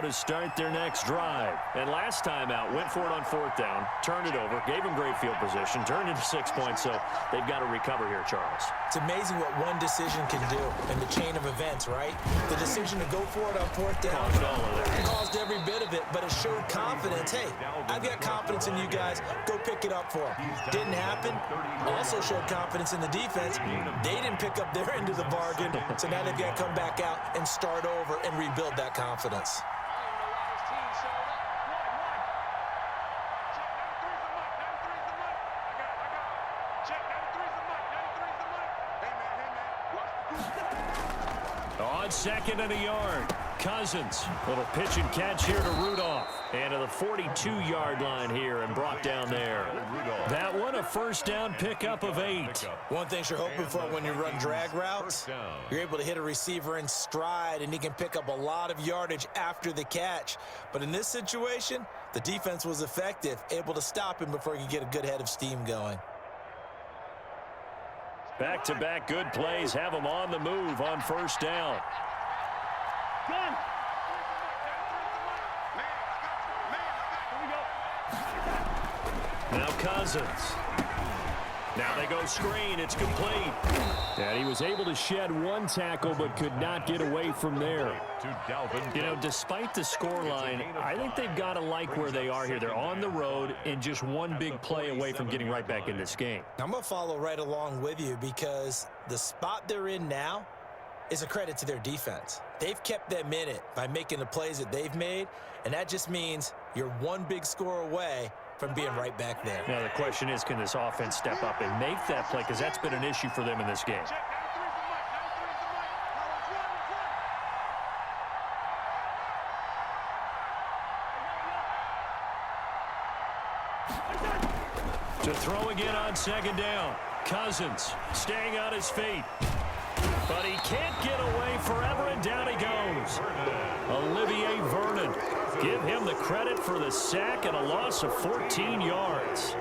now to start their next drive. And last time out, went for it on 4th down, turned it over, gave them great field position, turned into 6 points, so they've got to recover here, Charles. It's amazing what one decision can do in the chain of events, right? The decision to go for it on 4th down caused every bit of it, but it showed confidence. Hey, I've got confidence in you guys. Go pick it up for them. Didn't happen. Also showed confidence in the defense. They didn't pick up their end of the bargain, so now they've got to come back out and start over and rebuild that confidence. On 2nd and a yard, Cousins. Little pitch and catch here to Rudolph. And to the 42-yard line here and brought down there. That one a 1st down pickup of 8. One thing you're hoping for when you run drag routes, you're able to hit a receiver in stride and he can pick up a lot of yardage after the catch. But in this situation, the defense was effective, able to stop him before he could get a good head of steam going. Back-to-back good plays have them on the move on 1st down. Now Cousins. Now they go screen. It's complete. And he was able to shed one tackle but could not get away from there. You know, despite the scoreline, I think they've got to like where they are here. They're on the road and just one big play away from getting right back in this game. I'm going to follow right along with you because the spot they're in now is a credit to their defense. They've kept them in it by making the plays that they've made, and that just means you're one big score away from being right back there. Now the question is, can this offense step up and make that play? Because that's been an issue for them in this game. To throw again on 2nd down. Cousins staying on his feet. But he can't get away forever, and down he goes. Olivier Vernon. Give him the credit for the sack and a loss of 14 yards.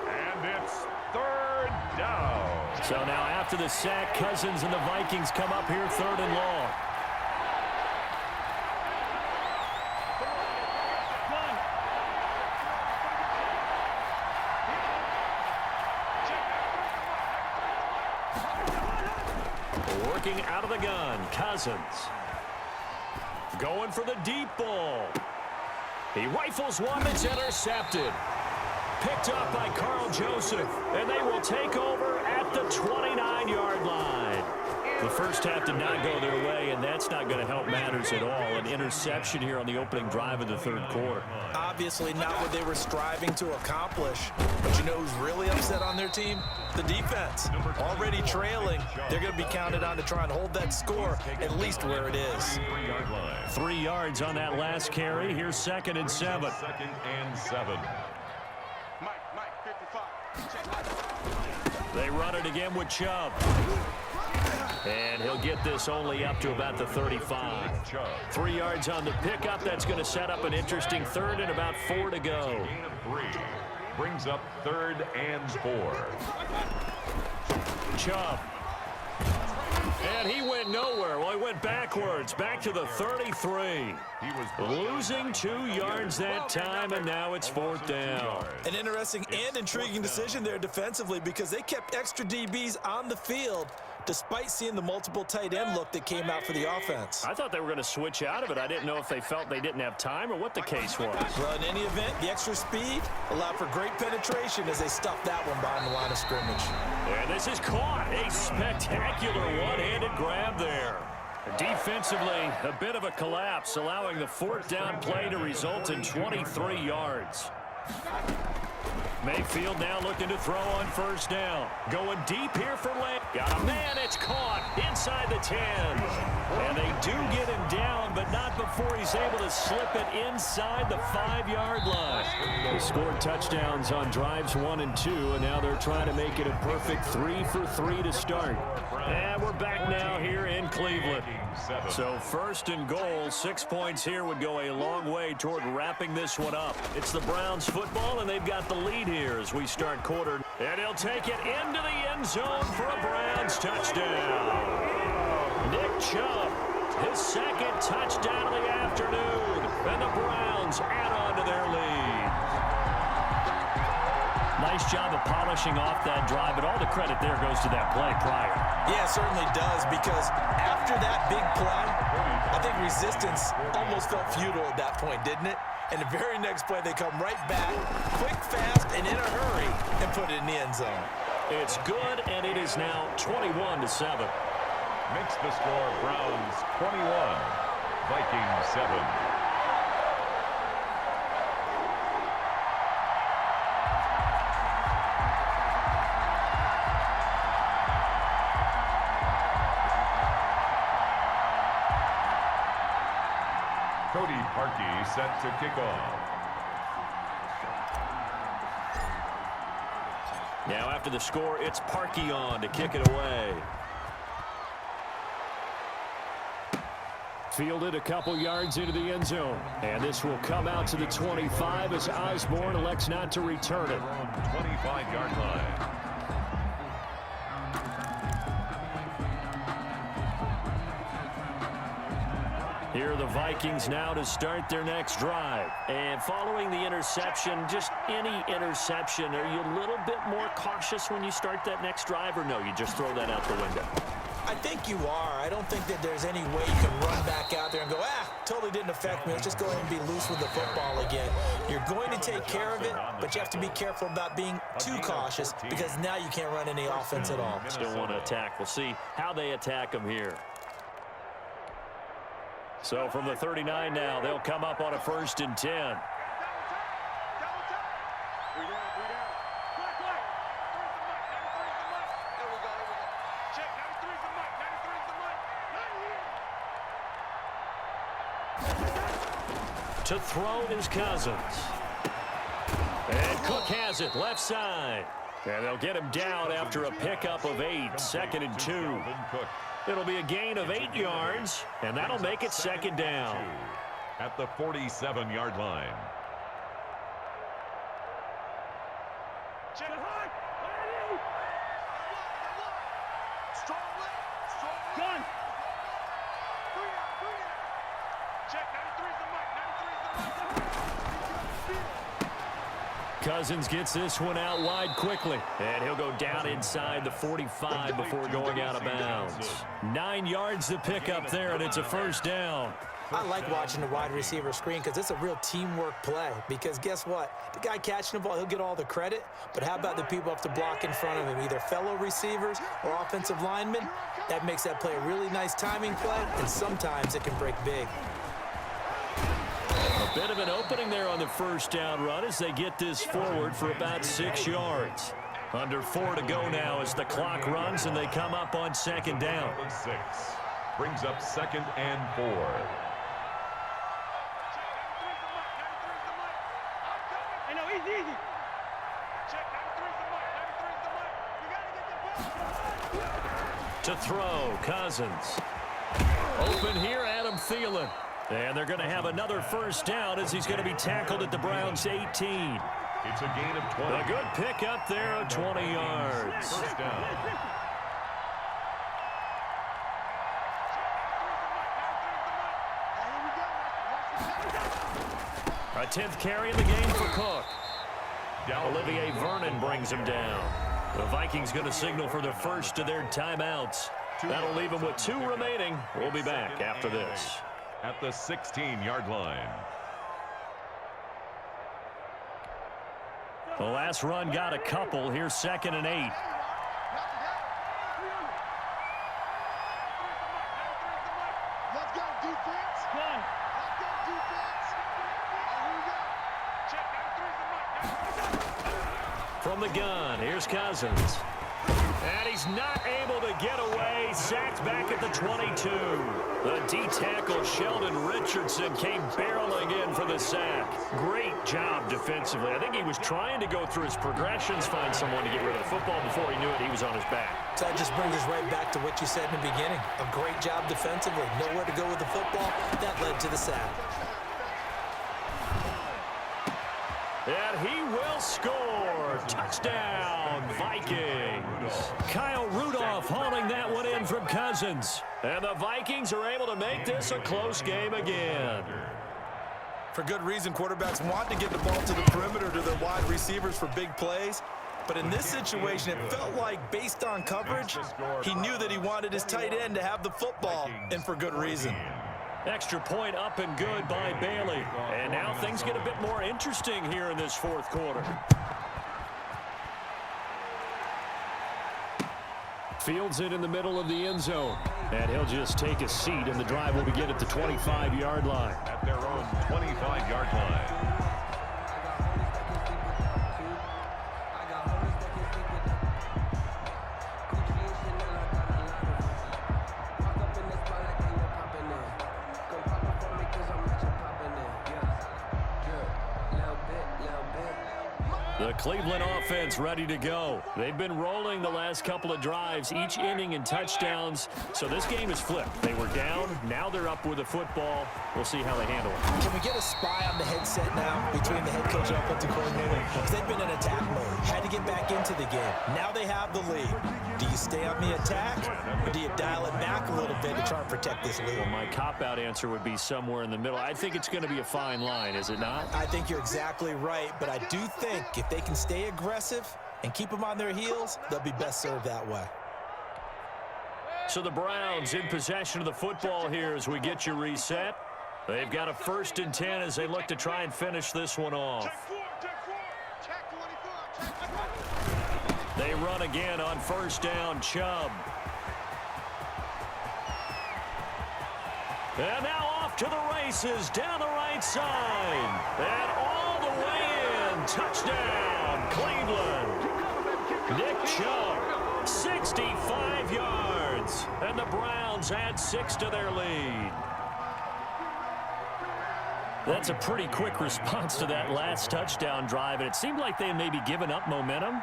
And it's 3rd down. So now after the sack, Cousins and the Vikings come up here 3rd and long. Working out of the gun, Cousins. Going for the deep ball. He rifles one that's intercepted. Picked up by Carl Joseph, and they will take over at the 29-yard line. The first half did not go their way, and that's not going to help matters at all. An interception here on the opening drive of the 3rd quarter. Obviously not what they were striving to accomplish. But you know who's really upset on their team? The defense. Already trailing. They're going to be counted on to try and hold that score at least where it is. 3 yards on that last carry. Here's 2nd and 7. 2nd and 7. They run it again with Chubb. And he'll get this only up to about the 35. 3 yards on the pickup. That's going to set up an interesting 3rd and about 4 to go. Brings up 3rd and 4. Chubb. And he went nowhere. Well, he went backwards, back to the 33. He was losing 2 yards that time, and now it's 4th down. An interesting and intriguing decision there defensively because they kept extra DBs on the field despite seeing the multiple tight end look that came out for the offense. I thought they were going to switch out of it. I didn't know if they felt they didn't have time or what the case was. Well, in any event, the extra speed allowed for great penetration as they stuffed that one behind the line of scrimmage. And this is caught. A spectacular one-handed grab there. Defensively, a bit of a collapse, allowing the 4th down play to result in 23 yards. Mayfield now looking to throw on 1st down. Going deep here for Lamb. Got a man, it's caught inside the 10. And they do get him down, but not before he's able to slip it inside the 5-yard line. They scored touchdowns on drives 1 and 2, and now they're trying to make it a perfect 3 for 3 to start. And we're back now here in Cleveland. So 1st and goal, 6 points here would go a long way toward wrapping this one up. It's the Browns football, and they've got the lead here as we start quarter. And he'll take it into the end zone for a Browns touchdown. Nick Chubb, his 2nd touchdown of the afternoon. the Browns add on to their lead. Nice job of polishing off that drive, but all the credit there goes to that play prior. Yeah, it certainly does, because after that big play, I think resistance almost felt futile at that point, didn't it? And the very next play, they come right back, quick, fast, and in a hurry, and put it in the end zone. It's good, and it is now 21-7. Makes the score Browns 21, Vikings 7. Cody Parkey set to kick off. Now after the score, it's Parkey on to kick it away. Fielded a couple yards into the end zone. And this will come out to the 25 as Osborne elects not to return it. 25-yard line. Here are the Vikings now to start their next drive. And following the interception, just any interception, are you a little bit more cautious when you start that next drive, or no, you just throw that out the window? I think you are. I don't think that there's any way you can run back out there and go, totally didn't affect me. Let's just go ahead and be loose with the football again. You're going to take care of it, but you have to be careful about being too cautious, because now you can't run any offense at all. Still want to attack. We'll see how they attack them here. So from the 39 now, they'll come up on a 1st and 10. To throw is Cousins. And Cook has it left side. And they'll get him down after a pickup of 8, 2nd and 2. It'll be a gain of 8 yards, and that'll make it 2nd down. At the 47-yard line. Cousins gets this one out wide quickly, and he'll go down inside the 45 before going out of bounds. 9 yards to pick up there, and it's a 1st down. I like watching the wide receiver screen because it's a real teamwork play. Because guess what? The guy catching the ball, he'll get all the credit. But how about the people up to block in front of him, either fellow receivers or offensive linemen? That makes that play a really nice timing play, and sometimes it can break big. A bit of an opening there on the 1st down run as they get this forward for about 6 yards. Under 4 to go now as the clock runs and they come up on 2nd down. 6 brings up 2nd and 4. To throw, Cousins. Open here, Adam Thielen. And they're going to have another 1st down as he's going to be tackled at the Browns' 18. It's a gain of 20. A good pick up there of 20 yards. 1st down. A 10th carry in the game for Cook. Olivier Vernon brings him down. The Vikings going to signal for the 1st of their timeouts. That'll leave them with 2 remaining. We'll be back after this. At the 16-yard line. The last run got a couple. Here's 2nd and 8. Let's go, defense. Let's go, defense. Here we go. From the gun, here's Cousins. And he's not able to get away. Sacked back at the 22. The D-tackle Sheldon Richardson came barreling in for the sack. Great job defensively. I think he was trying to go through his progressions, find someone to get rid of the football. Before he knew it, he was on his back. So that just brings us right back to what you said in the beginning. A great job defensively. Nowhere to go with the football. That led to the sack. And he will score. Touchdown, Vikings. Kyle Rudolph hauling that one in from Cousins. And the Vikings are able to make this a close game again. For good reason, quarterbacks want to get the ball to the perimeter to their wide receivers for big plays. But in this situation, it felt like, based on coverage, he knew that he wanted his tight end to have the football, and for good reason. Extra point up and good by Bailey. And now things get a bit more interesting here in this fourth quarter. Fields it in the middle of the end zone. And he'll just take a seat, and the drive will begin at the 25-yard line. At their own 25-yard line. The Cleveland offense ready to go. They've been rolling the last couple of drives, each inning in touchdowns. So this game is flipped. They were down. Now they're up with the football. We'll see how they handle it. Can we get a spy on the headset now between the head coach and offensive coordinator? Because they've been in attack mode. Had to get back into the game. Now they have the lead. Do you stay on the attack, or do you dial it back a little bit to try and protect this lead? Well, my cop-out answer would be somewhere in the middle. I think it's going to be a fine line, is it not? I think you're exactly right, but I do think if they can stay aggressive and keep them on their heels, they'll be best served that way. So the Browns in possession of the football here as we get you reset. They've got a 1st and 10 as they look to try and finish this one off. They run again on 1st down, Chubb. And now off to the races down the right side. And all the way in. Touchdown, Cleveland. Nick Chubb, 65 yards. And the Browns add 6 to their lead. That's a pretty quick response to that last touchdown drive, and it seemed like they may be giving up momentum.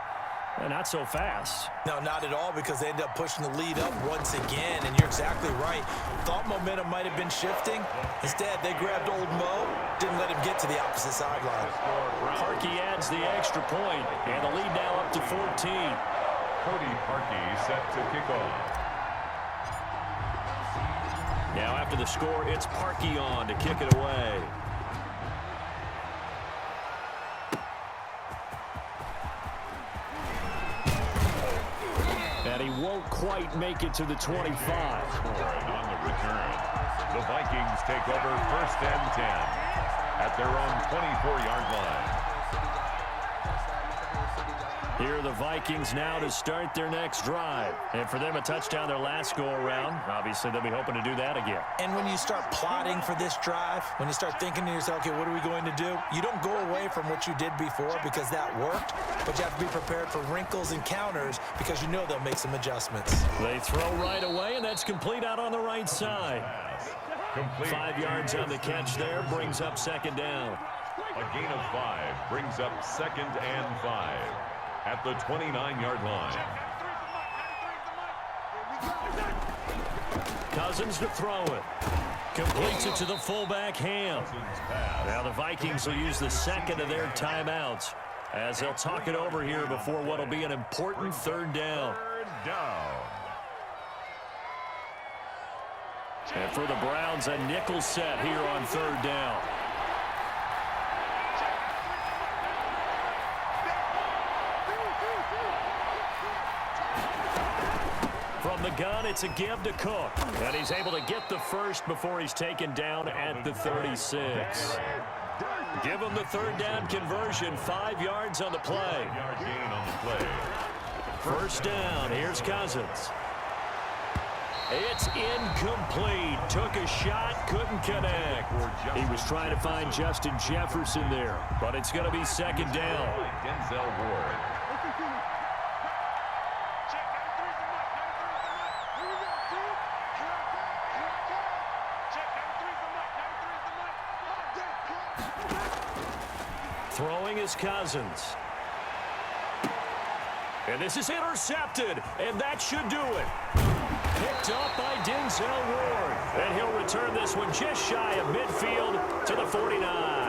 Not so fast. No, not at all, because they ended up pushing the lead up once again, and you're exactly right. Thought momentum might have been shifting. Instead, they grabbed old Mo, didn't let him get to the opposite sideline. Parkey adds the extra point, and the lead now up to 14. Cody Parkey set to kick off. Now after the score, it's Parkey on to kick it away. And he won't quite make it to the 25. On the return, the Vikings take over 1st and 10 at their own 24-yard line. Here are the Vikings now to start their next drive. And for them, a touchdown their last go-around. Obviously, they'll be hoping to do that again. And when you start plotting for this drive, when you start thinking to yourself, okay, what are we going to do? You don't go away from what you did before because that worked, but you have to be prepared for wrinkles and counters because you know they'll make some adjustments. They throw right away, and that's complete out on the right side. 5 yards on the catch there, brings up 2nd down. A gain of 5 brings up 2nd and 5 at the 29-yard line. Cousins to throw it. Completes it to the fullback, Ham. Now the Vikings will use the 2nd of their timeouts as they'll talk it over here before what will be an important 3rd down. And for the Browns, a nickel set here on 3rd down. From the gun, it's a give to Cook. And he's able to get the first before he's taken down at the 36. Give him the 3rd down conversion, 5 yards on the play. 5-yard gain on the play. 1st down, here's Cousins. It's incomplete. Took a shot, couldn't connect. He was trying to find Justin Jefferson there, but it's going to be 2nd down. Denzel Ward. Throwing is Cousins. And this is intercepted, and that should do it. Picked up by Denzel Ward. And he'll return this one just shy of midfield to the 49.